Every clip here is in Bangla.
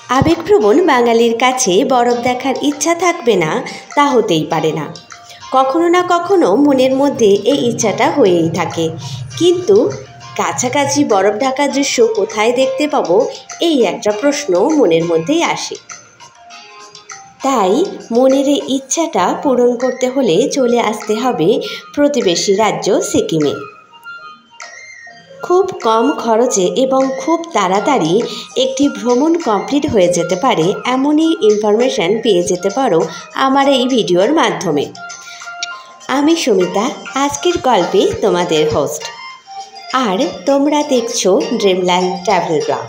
আবেগপ্রবণ বাঙালির কাছে বরফ দেখার ইচ্ছা থাকবে না তা হতেই পারে না। কখনো না কখনো মনের মধ্যে এই ইচ্ছাটা হয়েই থাকে, কিন্তু কাছাকাছি বরফ ঢাকা দৃশ্য কোথায় দেখতে পাবো এই একটা প্রশ্ন মনের মধ্যেই আসে। তাই মনের এই ইচ্ছাটা পূরণ করতে হলে চলে আসতে হবে প্রতিবেশী রাজ্য সিকিমে। খুব কম খরচে এবং খুব তাড়াতাড়ি একটি ভ্রমণ কমপ্লিট হয়ে যেতে পারে এমনই ইনফরমেশান পেয়ে যেতে পারো আমার এই ভিডিওর মাধ্যমে। আমি সুমিতা, আজকের গল্পে তোমাদের হোস্ট, আর তোমরা দেখছো ড্রিমল্যান্ড ট্রাভেল ব্লগ।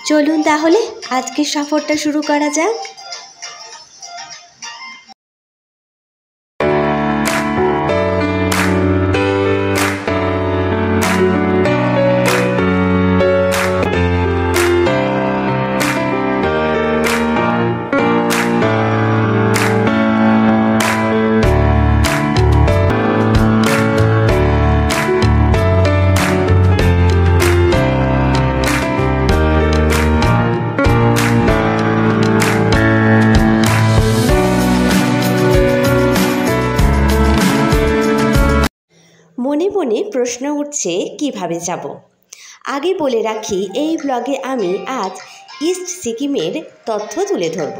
চলুন তাহলে আজকের সফরটা শুরু করা যাক। মনে মনে প্রশ্ন উঠছে কিভাবে যাব। আগে বলে রাখি, এই ব্লগে আমি আজ ইস্ট সিকিমের তথ্য তুলে ধরব।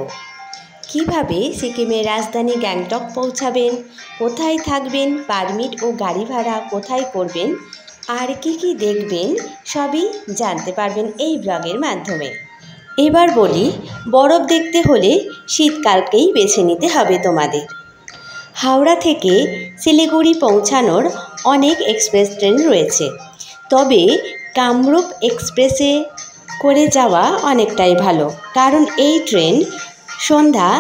কিভাবে সিকিমের রাজধানী গ্যাংটক পৌঁছাবেন, কোথায় থাকবেন, পারমিট ও গাড়ি ভাড়া কোথায় করবেন, আর কি কি দেখবেন সবই জানতে পারবেন এই ব্লগের মাধ্যমে। এবার বলি, বরফ দেখতে হলে শীতকালকেই বেছে নিতে হবে তোমাদের। হাওড়া থেকে শিলিগুড়ি পৌঁছানোর অনেক এক্সপ্রেস ট্রেন রয়েছে, তবে কামরূপ এক্সপ্রেসে করে যাওয়া অনেকটাই ভালো, কারণ এই ট্রেন সন্ধ্যা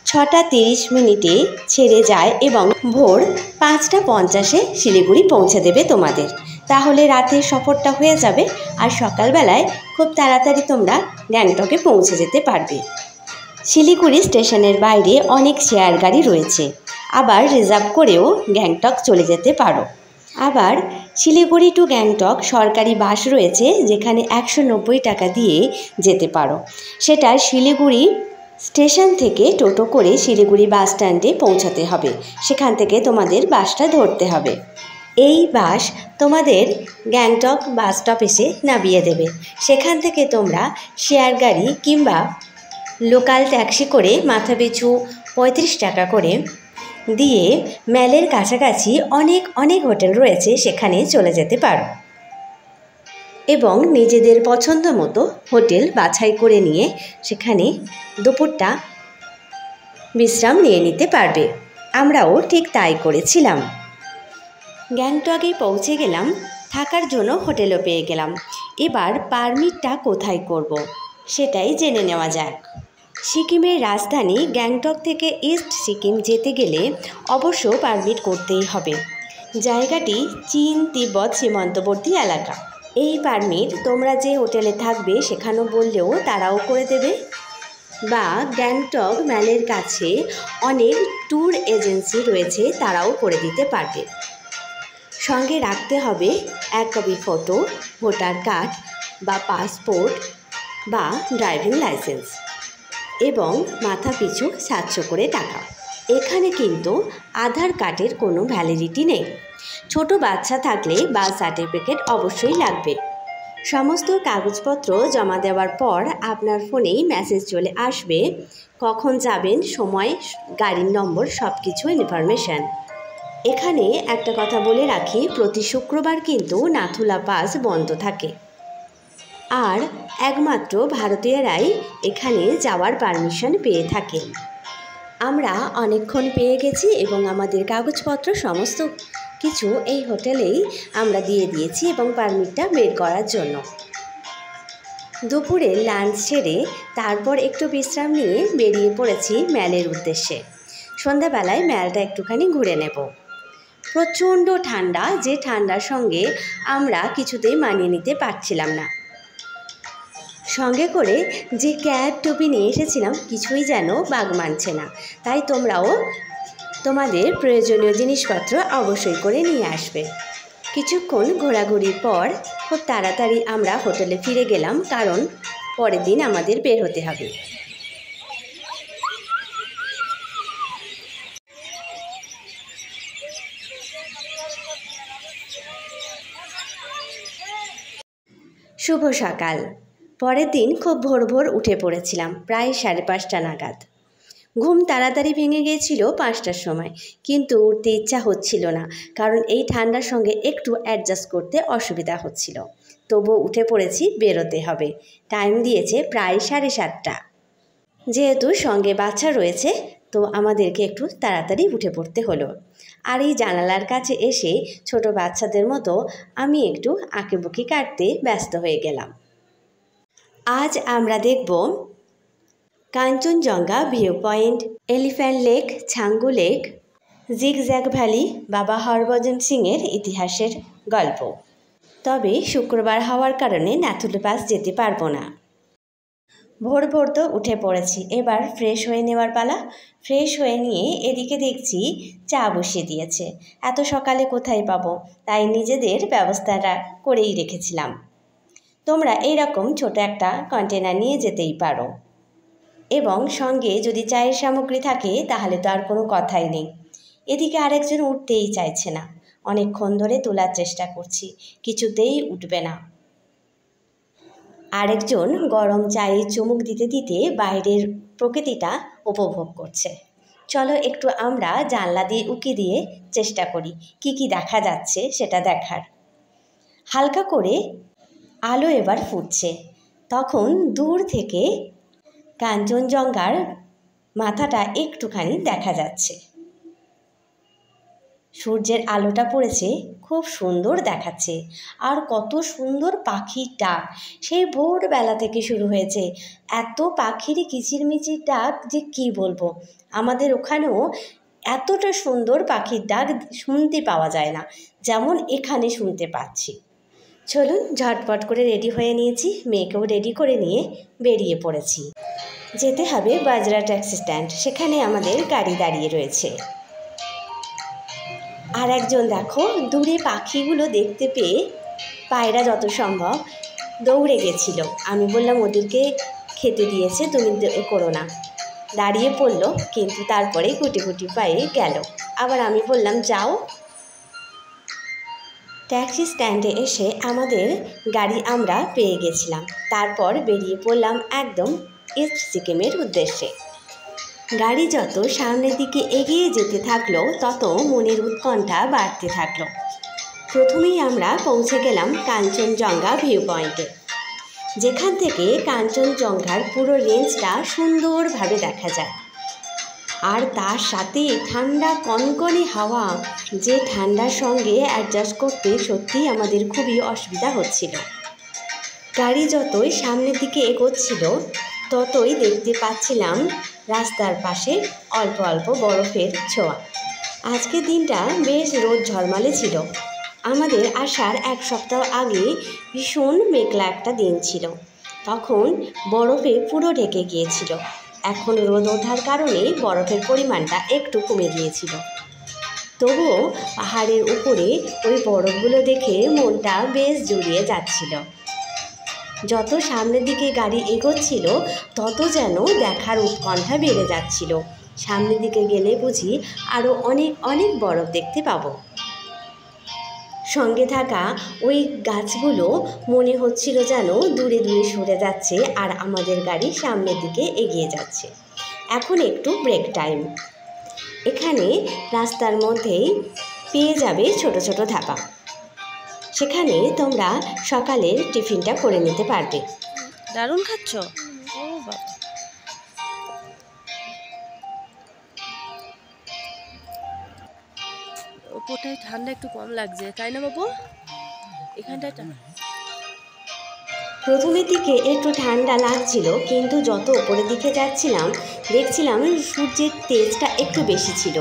6:30 ছেড়ে যায় এবং ভোর 5:50 শিলিগুড়ি পৌঁছে দেবে তোমাদের। তাহলে রাতের সফরটা হয়ে যাবে আর সকালবেলায় খুব তাড়াতাড়ি তোমরা গ্যাংটকে পৌঁছে যেতে পারবে। শিলিগুড়ি স্টেশনের বাইরে অনেক শেয়ার গাড়ি রয়েছে, আবার রিজার্ভ করেও গ্যাংটক চলে যেতে পারো। আবার শিলিগুড়ি টু গ্যাংটক সরকারি বাস রয়েছে, যেখানে 190 টাকা দিয়ে যেতে পারো। সেটা শিলিগুড়ি স্টেশন থেকে টোটো করে শিলিগুড়ি বাস স্ট্যান্ডে পৌঁছাতে হবে, সেখান থেকে তোমাদের বাসটা ধরতে হবে। এই বাস তোমাদের গ্যাংটক বাস স্টপ এসে নামিয়ে দেবে। সেখান থেকে তোমরা শেয়ার গাড়ি কিংবা লোকাল ট্যাক্সি করে মাথাপিছু 35 টাকা করে দিয়ে ম্যালের কাছাকাছি অনেক হোটেল রয়েছে, সেখানে চলে যেতে পারো এবং নিজেদের পছন্দ মতো হোটেল বাছাই করে নিয়ে সেখানে দুপুরটা বিশ্রাম নিয়ে নিতে পারবে। আমরাও ঠিক তাই করেছিলাম। গ্যাংটকে পৌঁছে গেলাম, থাকার জন্য হোটেলও পেয়ে গেলাম। এবার পারমিটটা কোথায় করব সেটাই জেনে নেওয়া যাক। সিকিমের রাজধানী গ্যাংটক থেকে ইস্ট সিকিম যেতে গেলে অবশ্য পারমিট করতেই হবে। জায়গাটি চীন তিব্বত সীমান্তবর্তী এলাকা। এই পারমিট তোমরা যে হোটেলে থাকবে সেখানেও বললেও তারাও করে দেবে, বা গ্যাংটক ম্যালের কাছে অনেক ট্যুর এজেন্সি রয়েছে, তারাও করে দিতে পারবে। সঙ্গে রাখতে হবে 1 কপি ফটো, ভোটার কার্ড বা পাসপোর্ট বা ড্রাইভিং লাইসেন্স এবং মাথাপিছু 700 করে টাকা। এখানে কিন্তু আধার কার্ডের কোনো ভ্যালিডিটি নেই। ছোট বাচ্চা থাকলে বার্থ সার্টিফিকেট অবশ্যই লাগবে। সমস্ত কাগজপত্র জমা দেওয়ার পর আপনার ফোনেই মেসেজ চলে আসবে কখন যাবেন, সময়, গাড়ির নম্বর, সব কিছু ইনফরমেশান। এখানে একটা কথা বলে রাখি, প্রতি শুক্রবার কিন্তু নাথুলা পাস বন্ধ থাকে, আর একমাত্র ভারতীয়রাই এখানে যাওয়ার পারমিশন পেয়ে থাকেন। আমরা অনেকক্ষণ পেয়ে গেছি এবং আমাদের কাগজপত্র সমস্ত কিছু এই হোটেলেই আমরা দিয়ে দিয়েছি এবং পারমিটটা বের করার জন্য। দুপুরে লাঞ্চ সেরে তারপর একটু বিশ্রাম নিয়ে বেরিয়ে পড়েছি ম্যালের উদ্দেশ্যে। সন্ধ্যাবেলায় ম্যালটা একটুখানি ঘুরে নেব। প্রচণ্ড ঠান্ডা, যে ঠান্ডার সঙ্গে আমরা কিছুতেই মানিয়ে নিতে পারছিলাম না। সঙ্গে করে যে ক্যাপ টুপি নিয়ে এসেছিলাম কিছুই যেন বাগ মানছে না, তাই তোমরাও তোমাদের প্রয়োজনীয় জিনিসপত্র অবশ্যই করে নিয়ে আসবে। কিছুক্ষণ ঘোরাঘুরির পর খুব তাড়াতাড়ি আমরা হোটেলে ফিরে গেলাম, কারণ পরের দিন আমাদের বের হতে হবে। শুভ সকাল। পরের দিন খুব ভোর ভোর উঠে পড়েছিলাম, প্রায় 5:30 নাগাদ। ঘুম তাড়াতাড়ি ভেঙে গিয়েছিল 5টার সময়, কিন্তু উঠতে ইচ্ছা হচ্ছিল না, কারণ এই ঠান্ডার সঙ্গে একটু অ্যাডজাস্ট করতে অসুবিধা হচ্ছিল। তবুও উঠে পড়েছি, বেরোতে হবে। টাইম দিয়েছে প্রায় 7:30। যেহেতু সঙ্গে বাচ্চা রয়েছে, তো আমাদেরকে একটু তাড়াতাড়ি উঠে পড়তে হলো। আর এই জানালার কাছে এসে ছোট বাচ্চাদের মতো আমি একটু আঁকিবুকি কাটতে ব্যস্ত হয়ে গেলাম। আজ আমরা দেখব Kanchenjunga view point, elephant lake, Changu lake, zigzag valley, বাবা হরভজন সিংয়ের ইতিহাসের গল্প। তবে শুক্রবার হওয়ার কারণে নাথুলা পাস যেতে পারবো না। ভোর ভোর তো উঠে পড়েছি, এবার ফ্রেশ হয়ে নেওয়ার পালা। ফ্রেশ হয়ে নিয়ে এদিকে দেখছি চা বসিয়ে দিয়েছে। এত সকালে কোথায় পাবো, তাই নিজেদের ব্যবস্থাটা করেই রেখেছিলাম। তোমরা এইরকম ছোট একটা কন্টেনার নিয়ে যেতেই পারো, এবং সঙ্গে যদি চায়ের সামগ্রী থাকে তাহলে তো আর কোনো কথাই নেই। এদিকে আরেকজন উঠতেই চাইছে না, অনেকক্ষণ ধরে তোলার চেষ্টা করছি, কিছুতেই উঠবে না। আরেকজন গরম চায়ে চুমুক দিতে দিতে বাইরের প্রকৃতিটা উপভোগ করছে। চলো একটু আমরা জানলা দিয়ে উকি দিয়ে চেষ্টা করি কি কি দেখা যাচ্ছে সেটা দেখার। হালকা করে আলো এবার ফুটছে, তখন দূর থেকে কাঞ্চনজঙ্ঘার মাথাটা একটুখানি দেখা যাচ্ছে। সূর্যের আলোটা পড়েছে, খুব সুন্দর দেখাচ্ছে। আর কত সুন্দর পাখির ডাক, সেই ভোরবেলা থেকে শুরু হয়েছে। এত পাখিরই কিচিরমিচির ডাক যে কি বলবো। আমাদের ওখানেও এতটা সুন্দর পাখির ডাক শুনতে পাওয়া যায় না, যেমন এখানে শুনতে পাচ্ছি। চলুন, ঝটপট করে রেডি হয়ে নিয়েছি, মেয়েকেও রেডি করে নিয়ে বেরিয়ে পড়েছি। যেতে হবে বাজরা ট্যাক্সি স্ট্যান্ড, সেখানে আমাদের গাড়ি দাঁড়িয়ে রয়েছে। আর একজন দেখো দূরে পাখিগুলো দেখতে পেয়ে পায়রা যত সম্ভব দৌড়ে গেছিল। আমি বললাম ওদেরকে খেতে দিয়েছে, তুমি করো না। দাঁড়িয়ে পড়লো, কিন্তু তারপরে গুটি গুটি পায়ে গেল। আবার আমি বললাম যাও। ট্যাক্সি স্ট্যান্ডে এসে আমাদের গাড়ি আমরা পেয়ে গেছিলাম। তারপর বেরিয়ে পড়লাম একদম ইস্ট সিকিমের উদ্দেশ্যে। গাড়ি যত সামনের দিকে এগিয়ে যেতে থাকলো, তত মনের উৎকণ্ঠা বাড়তে থাকলো। প্রথমেই আমরা পৌঁছে গেলাম কাঞ্চনজঙ্ঘা ভিউ পয়েন্টে, যেখান থেকে কাঞ্চনজঙ্ঘার পুরো রেঞ্জটা সুন্দরভাবে দেখা যায়। আর তার সাথে ঠান্ডা কনকনে হাওয়া, যে ঠান্ডার সঙ্গে অ্যাডজাস্ট করতে সত্যিই আমাদের খুবই অসুবিধা হচ্ছিল। গাড়ি যতই সামনের দিকে এগোচ্ছিল, ততই দেখতে পাচ্ছিলাম রাস্তার পাশে অল্প অল্প বরফের ছোঁয়া। আজকের দিনটা বেশ রোদ ঝলমলে ছিল। আমাদের আসার 1 সপ্তাহ আগে ভীষণ মেঘলা একটা দিন ছিল, তখন বরফে পুরো ঢেকে গিয়েছিল। এখন রোদ ওঠার কারণে বরফের পরিমাণটা একটু কমে গিয়েছিল। তবুও পাহাড়ের উপরে ওই বরফগুলো দেখে মনটা বেশ জুড়িয়ে যাচ্ছিল। যত সামনের দিকে গাড়ি এগোচ্ছিল, তত যেন দেখার উৎকণ্ঠা বেড়ে যাচ্ছিল। সামনের দিকে গেলে বুঝি আরও অনেক অনেক বরফ দেখতে পাবো। সঙ্গে থাকা ওই গাছগুলো মনে হচ্ছিল যেন দূরে দূরে সরে যাচ্ছে, আর আমাদের গাড়ি সামনের দিকে এগিয়ে যাচ্ছে। এখন একটু ব্রেক টাইম। এখানে রাস্তার মধ্যেই পেয়ে যাবে ছোট ছোট ধাবা, সেখানে তোমরা সকালের টিফিনটা করে নিতে পারবে। দারুণ খাচ্ছ। ও বাবা, ওপরটায় ঠান্ডা একটু কম লাগছে, তাই না বাবু? এখানটায় প্রথমের দিকে একটু ঠান্ডা লাগছিল, কিন্তু যত উপরের দিকে যাচ্ছিলাম দেখছিলাম সূর্যের তেজটা একটু বেশি ছিল,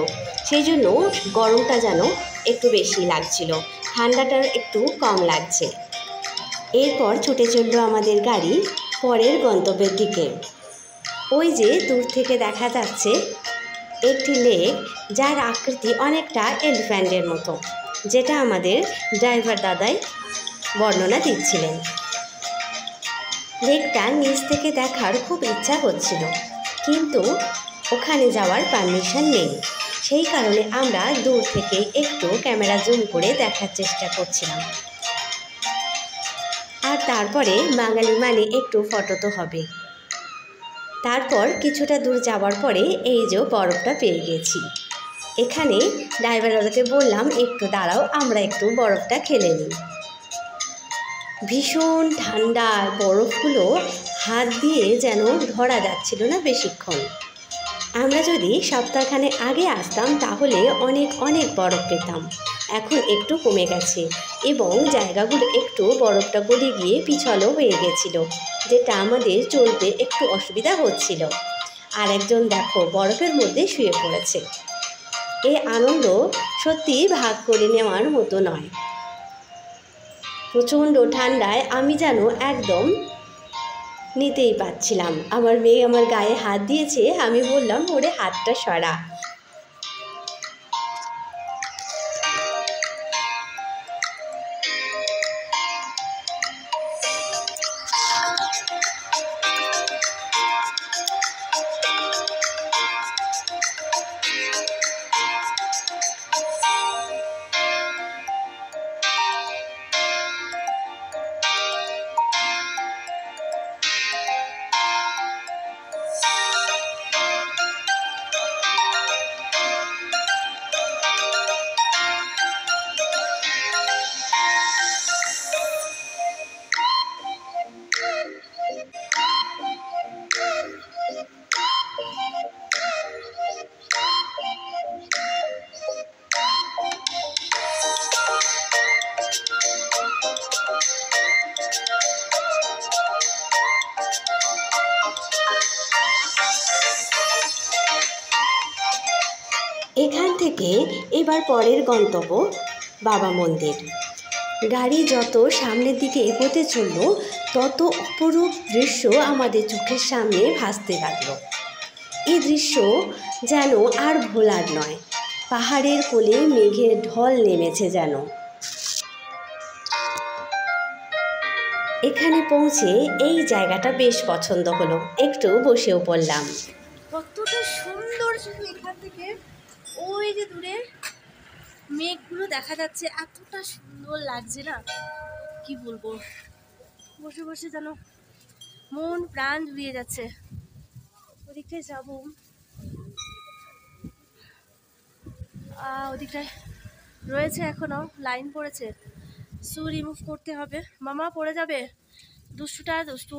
সেই জন্য গরমটা যেন একটু বেশি লাগছিল, ঠান্ডাটা একটু কম লাগছে। এরপর ছুটে চলল আমাদের গাড়ি পরের গন্তব্যের দিকে। ওই যে দূর থেকে দেখা যাচ্ছে একটি লেক, যার আকৃতি অনেকটা এলিফ্যান্টের মতো, যেটা আমাদের ড্রাইভার দাদাই বর্ণনা দিচ্ছিলেন। লেকটা নিচ থেকে দেখার খুব ইচ্ছা হচ্ছিল, কিন্তু ওখানে যাওয়ার পারমিশন নেই। সেই কারণে আমরা দূর থেকে একটু ক্যামেরা জুম করে দেখার চেষ্টা করছিলাম। আর তারপরে বাঙালি মানে একটু ফটো তো হবে। তারপর কিছুটা দূর যাওয়ার পরে এই যে বরফটা পেয়ে গেছি। এখানে ড্রাইভার দাদাকে বললাম একটু দাঁড়াও, আমরা একটু বরফটা খেলে নিই। ভীষণ ঠান্ডা, বরফগুলো হাত দিয়ে যেন ধরা যাচ্ছিল না বেশিক্ষণ। আমরা যদি সপ্তাহখানেক আগে আসতাম তাহলে অনেক অনেক বরফ পেতাম। এখন একটু কমে গেছে এবং জায়গাগুলো একটু বরফটা গলে গিয়ে পিছলও হয়ে গেছিল, যেটা আমাদের চলতে একটু অসুবিধা হচ্ছিল। আর একজন দেখো বরফের মধ্যে শুয়ে পড়েছে। এই আনন্দ সত্যি ভাগ করে নেওয়ার মতো নয়। প্রচণ্ড ঠান্ডায় আমি যেন একদম নিতেই পারছিলাম। আমার মেয়ে আমার গায়ে হাত দিয়েছে, আমি বললাম ওরে হাতটা সরা। এখান থেকে এবার পরের গন্তব্য বাবা মন্দির। গাড়ি যত সামনের দিকে এগোতে চলল তত অপরূপ দৃশ্য আমাদের চোখের সামনে ভাসতে লাগলো। এই দৃশ্য যেন আর ভোলার নয়। পাহাড়ের কোলে মেঘের ঢল নেমেছে যেন। এখানে পৌঁছে এই জায়গাটা বেশ পছন্দ হলো, একটু বসেও পড়লাম। কতটা সুন্দর শুধু এখান থেকে ওই যে দূরে মেঘগুলো দেখা যাচ্ছে, এতটা সুন্দর লাগছে না কি বলবো। বসে বসে যেন মন প্রাণ জুড়িয়ে যাচ্ছে। ওদিকটায় যাবো, ওদিকটায় রয়েছে এখনো লাইন পড়েছে, শু রিমুভ করতে হবে। মামা পড়ে যাবে, দুষ্টু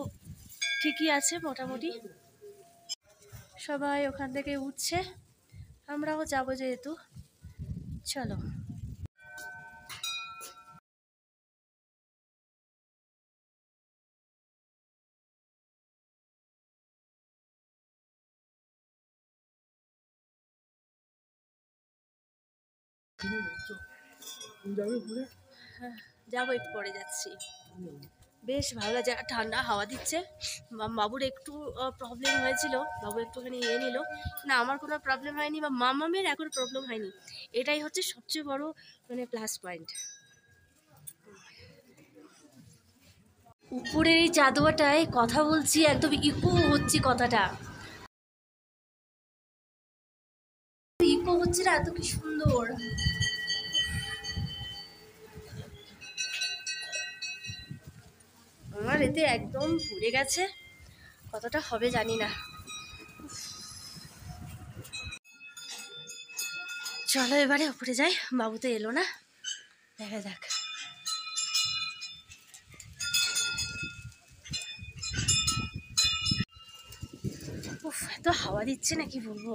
ঠিকই আছে মোটামুটি। সবাই ওখান থেকে উঠছে, আমরাও যাবো যেহেতু, চলো। হ্যাঁ, যাবো, একটু পরে যাচ্ছি। বেশ ভালো লাগছে, ঠান্ডা হাওয়া দিচ্ছে। বাবুর একটু প্রবলেম হয়েছিল, বাবু একটুখানি নিল না, আমার কোনো প্রবলেম হয়নি বা মামামের এখন প্রবলেম হয়নি। এটাই হচ্ছে সবচেয়ে বড় মানে প্লাস পয়েন্ট। উপরের এই চাদরটায় কথা বলছি, একদম ইকো হচ্ছে কথাটা, ইকো হচ্ছে না, এত কি সুন্দর। আমার এতে একদম পুড়ে গেছে, কতটা হবে জানি না। চলো এবারে উপরে যাই, বাবু তো এলো না, দেখা যাক। উফ, এত হাওয়া দিচ্ছে না কি বলবো,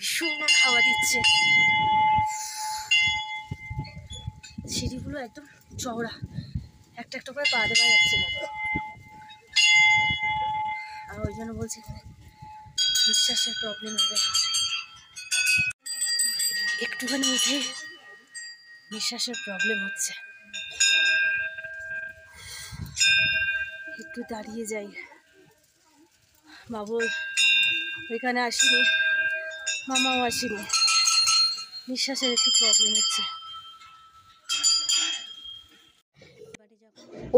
ভীষণ হাওয়া দিচ্ছে। সিঁড়িগুলো একদম চওড়া, একটা একটা করে পা দেওয়া যাচ্ছে না। আর ওই জন্য বলছি এখানে নিঃশ্বাসের প্রবলেম হবে, একটুখানি উঠে নিঃশ্বাসের প্রবলেম হচ্ছে। একটু দাঁড়িয়ে যাই, বাবু ওইখানে আসিনি, মামাও আসেনি, নিঃশ্বাসের একটু প্রবলেম হচ্ছে।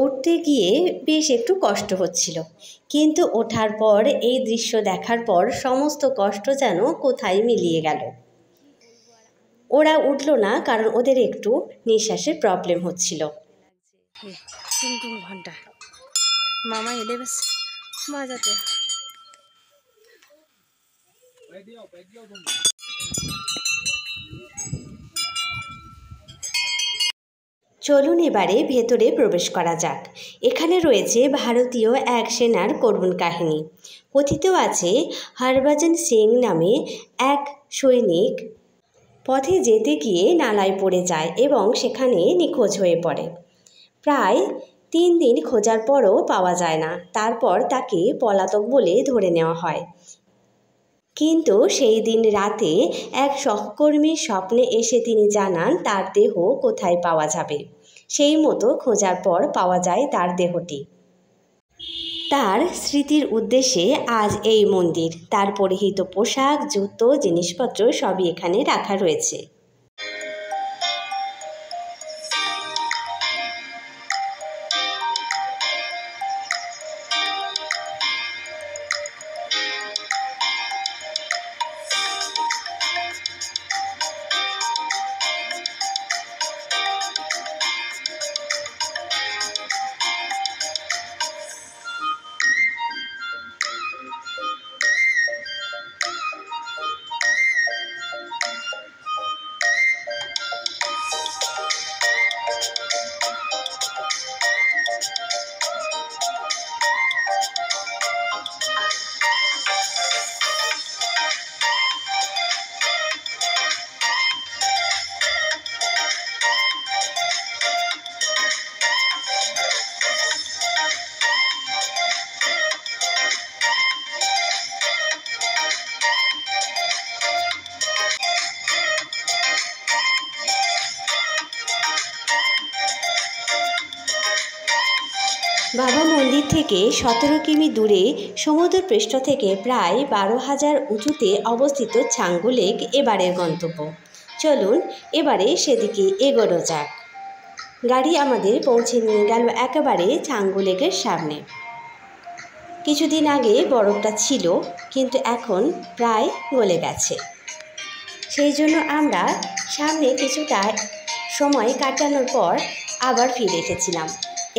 উঠতে গিয়ে বেশ একটু কষ্ট হচ্ছিল, কিন্তু ওঠার পর এই দৃশ্য দেখার পর সমস্ত কষ্ট যেন কোথায় মিলিয়ে গেল। ওরা উঠলো না কারণ ওদের একটু নিঃশ্বাসের প্রবলেম হচ্ছিল। টুনটুন ঘন্টা মামা এলে বেশ মজাতে। চলুন এবারে ভেতরে প্রবেশ করা যাক। এখানে রয়েছে ভারতীয় এক সেনার করুণ কাহিনী। কথিত আছে হরভজন সিং নামে এক সৈনিক পথে যেতে গিয়ে নালায় পড়ে যায় এবং সেখানে নিখোঁজ হয়ে পড়ে। প্রায় 3 দিন খোঁজার পরও পাওয়া যায় না। তারপর তাকে পলাতক বলে ধরে নেওয়া হয়। কিন্তু সেই দিন রাতে এক সহকর্মীর স্বপ্নে এসে তিনি জানান তার দেহ কোথায় পাওয়া যাবে। সেই মতো খোঁজার পর পাওয়া যায় তার দেহটি। তার স্মৃতির উদ্দেশ্যে আজ এই মন্দির, তার পরিহিত পোশাক, জুতো, জিনিসপত্র সবই এখানে রাখা রয়েছে। বাবা মন্দির থেকে 17 কিমি দূরে সমুদ্রপৃষ্ঠ থেকে প্রায় 12,000 উঁচুতে অবস্থিত ছাঙ্গু লেক এবারের গন্তব্য। চলুন এবারে সেদিকে এগোনো যাক। গাড়ি আমাদের পৌঁছে নিয়ে গেল একেবারে ছাঙ্গু লেকের সামনে। কিছুদিন আগে বরফটা ছিল, কিন্তু এখন প্রায় গলে গেছে। সেই জন্য আমরা সামনে কিছুটা সময় কাটানোর পর আবার ফিরে এসেছিলাম।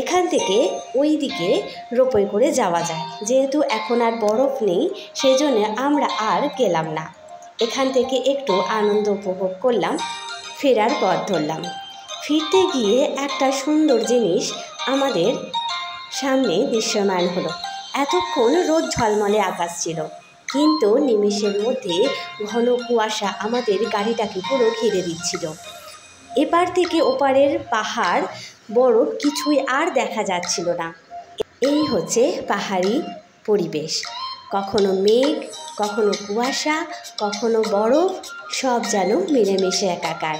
এখান থেকে ওই দিকে রোপওয়ে করে যাওয়া যায়। যেহেতু এখন আর বরফ নেই, সেই জন্য আমরা আর গেলাম না। এখান থেকে একটু আনন্দ উপভোগ করলাম, ফেরার পথ ধরলাম। ফিরতে গিয়ে একটা সুন্দর জিনিস আমাদের সামনে দৃশ্যমান হলো। এতক্ষণ রোদ ঝলমলে আকাশ ছিল, কিন্তু নিমেষের মধ্যে ঘন কুয়াশা আমাদের গাড়িটাকে পুরো ঘিরে দিচ্ছিল। এপার থেকে ওপারের পাহাড়, বরফ কিছুই আর দেখা যাচ্ছিল না। এই হচ্ছে পাহাড়ি পরিবেশ। কখনো মেঘ, কখনো কুয়াশা, কখনো বরফ, সব যেন মিলেমিশে একাকার।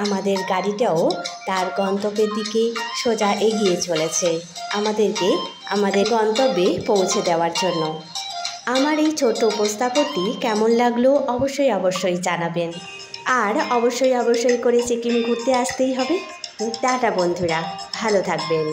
আমাদের গাড়িটাও তার গন্তব্যের দিকে সোজা এগিয়ে চলেছে, আমাদেরকে আমাদের গন্তব্যে পৌঁছে দেওয়ার জন্য। আমার এই ছোট উপস্থাপনটি কেমন লাগলো অবশ্যই জানাবেন। আর অবশ্যই করে সিকিম ঘুরতে আসতেই হবে। টাটা বন্ধুরা, ভালো থাকবেন।